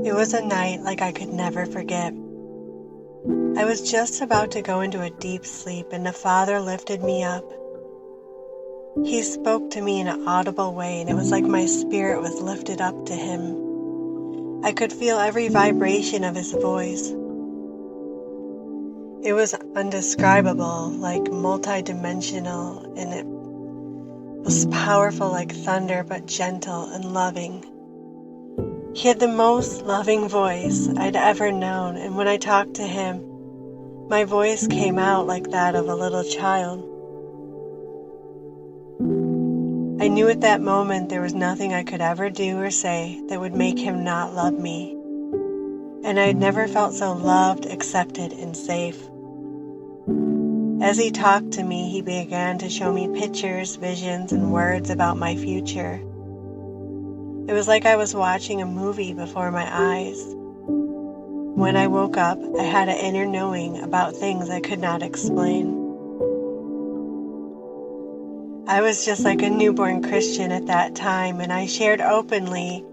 It was a night like I could never forget. I was just about to go into a deep sleep, and the Father lifted me up. He spoke to me in an audible way, and it was like my spirit was lifted up to Him. I could feel every vibration of His voice. It was undescribable, like multidimensional, and it was powerful like thunder, but gentle and loving. He had the most loving voice I'd ever known, and when I talked to Him, my voice came out like that of a little child. I knew at that moment there was nothing I could ever do or say that would make Him not love me, and I had never felt so loved, accepted, and safe. As He talked to me, He began to show me pictures, visions, and words about my future. It was like I was watching a movie before my eyes. When I woke up, I had an inner knowing about things I could not explain. I was just like a newborn Christian at that time, and I shared openly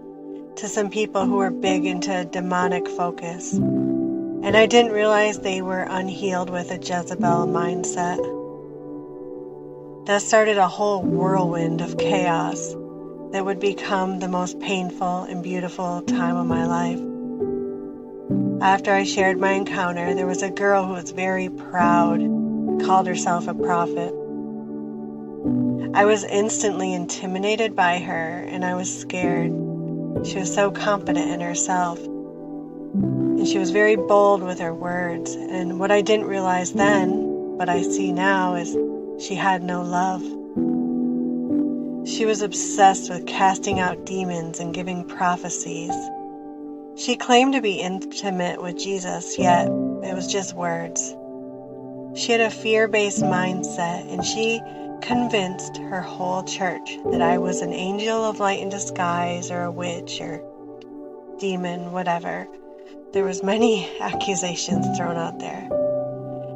to some people who were big into demonic focus. And I didn't realize they were unhealed with a Jezebel mindset. That started a whole whirlwind of chaos that would become the most painful and beautiful time of my life. After I shared my encounter, there was a girl who was very proud, called herself a prophet. I was instantly intimidated by her, and I was scared. She was so confident in herself, and she was very bold with her words. And what I didn't realize then, but I see now, is she had no love. She was obsessed with casting out demons and giving prophecies. She claimed to be intimate with Jesus, yet it was just words. She had a fear-based mindset, and she convinced her whole church that I was an angel of light in disguise, or a witch, or demon, whatever. There was many accusations thrown out there.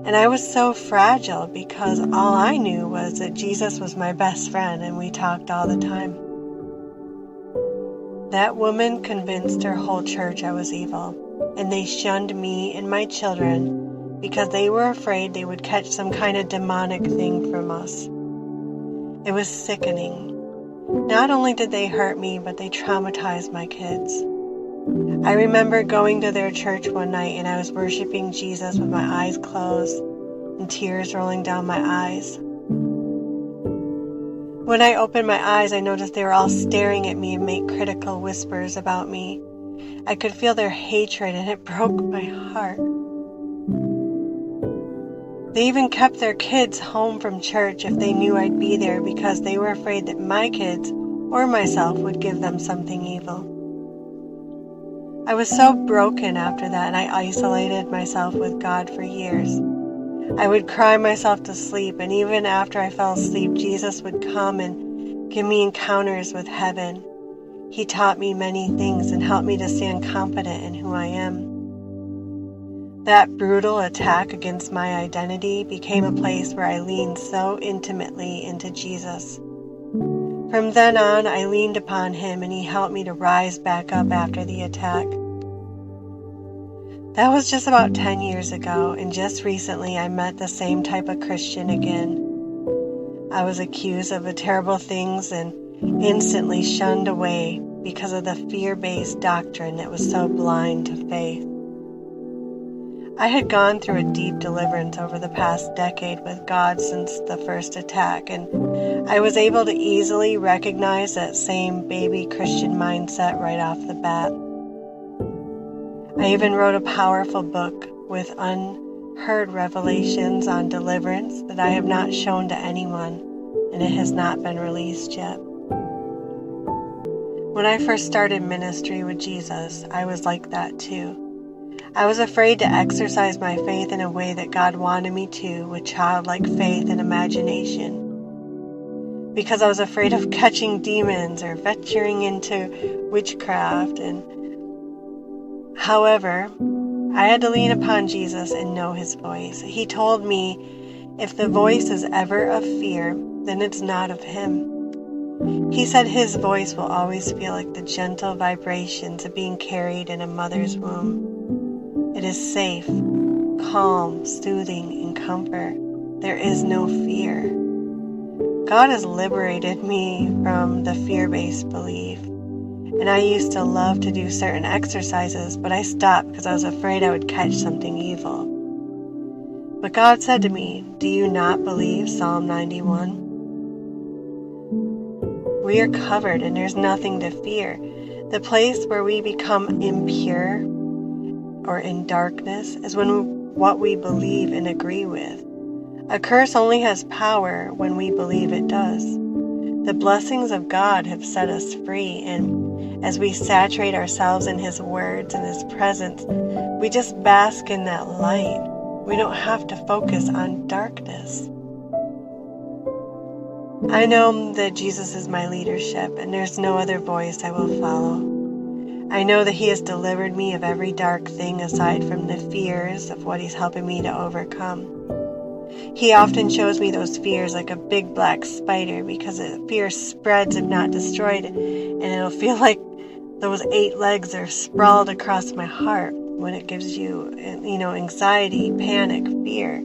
And I was so fragile because all I knew was that Jesus was my best friend and we talked all the time. That woman convinced her whole church I was evil, and they shunned me and my children because they were afraid they would catch some kind of demonic thing from us. It was sickening. Not only did they hurt me, but they traumatized my kids. I remember going to their church one night, and I was worshiping Jesus with my eyes closed and tears rolling down my eyes. When I opened my eyes, I noticed they were all staring at me and made critical whispers about me. I could feel their hatred, and it broke my heart. They even kept their kids home from church if they knew I'd be there because they were afraid that my kids or myself would give them something evil. I was so broken after that, and I isolated myself with God for years. I would cry myself to sleep, and even after I fell asleep, Jesus would come and give me encounters with heaven. He taught me many things and helped me to stand confident in who I am. That brutal attack against my identity became a place where I leaned so intimately into Jesus. From then on, I leaned upon Him, and He helped me to rise back up after the attack. That was just about 10 years ago, and just recently I met the same type of Christian again. I was accused of terrible things and instantly shunned away because of the fear-based doctrine that was so blind to faith. I had gone through a deep deliverance over the past decade with God since the first attack, and I was able to easily recognize that same baby Christian mindset right off the bat. I even wrote a powerful book with unheard revelations on deliverance that I have not shown to anyone, and it has not been released yet. When I first started ministry with Jesus, I was like that too. I was afraid to exercise my faith in a way that God wanted me to, with childlike faith and imagination. Because I was afraid of catching demons or venturing into witchcraft. However, I had to lean upon Jesus and know His voice. He told me, if the voice is ever of fear, then it's not of Him. He said his voice will always feel like the gentle vibrations of being carried in a mother's womb. It is safe, calm, soothing, and comfort. There is no fear. God has liberated me from the fear-based belief. And I used to love to do certain exercises, but I stopped because I was afraid I would catch something evil. But God said to me, "Do you not believe Psalm 91? We are covered and there's nothing to fear." The place where we become impure or in darkness is when what we believe and agree with. A curse only has power when we believe it does. The blessings of God have set us free, and as we saturate ourselves in His words and His presence, we just bask in that light. We don't have to focus on darkness. I know that Jesus is my leadership, and there's no other voice I will follow. I know that He has delivered me of every dark thing aside from the fears of what He's helping me to overcome. He often shows me those fears like a big black spider, because the fear spreads if not destroyed, and it'll feel like those 8 legs are sprawled across my heart when it gives you, anxiety, panic, fear.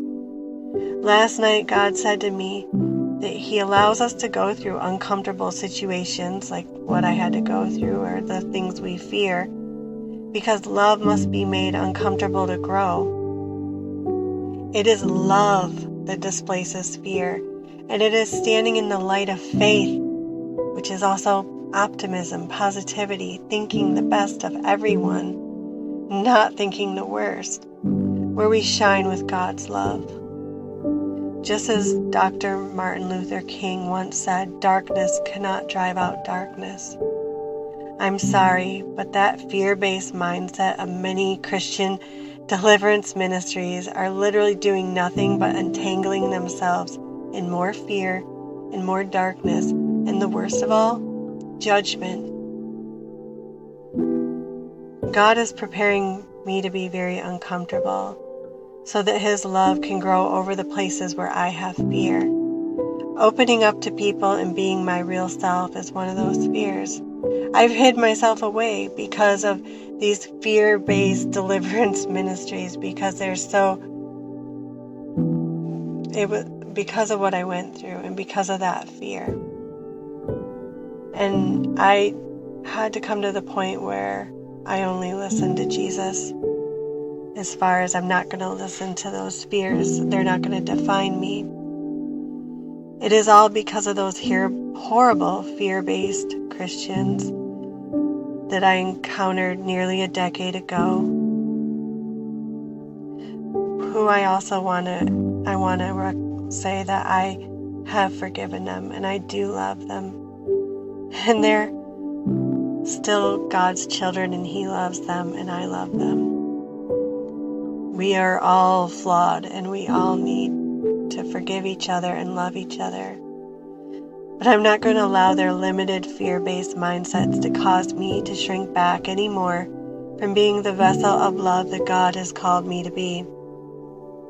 Last night, God said to me that He allows us to go through uncomfortable situations like what I had to go through or the things we fear, because love must be made uncomfortable to grow. It is love that displaces fear, and it is standing in the light of faith, which is also optimism, positivity, thinking the best of everyone, not thinking the worst, where we shine with God's love. Just as Dr. Martin Luther King once said, "Darkness cannot drive out darkness." I'm sorry, but that fear-based mindset of many Christian deliverance ministries are literally doing nothing but entangling themselves in more fear and more darkness, and the worst of all, judgment. God is preparing me to be very uncomfortable so that His love can grow over the places where I have fear. Opening up to people and being my real self is one of those fears. I've hid myself away because of these fear-based deliverance ministries, because because of what I went through and because of that fear. And I had to come to the point where I only listened to Jesus. As far as I'm not going to listen to those fears, they're not going to define me. It is all because of those horrible fear-based Christians that I encountered nearly a decade ago, who I also want to say that I have forgiven them and I do love them. And they're still God's children, and He loves them and I love them. We are all flawed and we all need to forgive each other and love each other. But I'm not going to allow their limited fear-based mindsets to cause me to shrink back anymore from being the vessel of love that God has called me to be.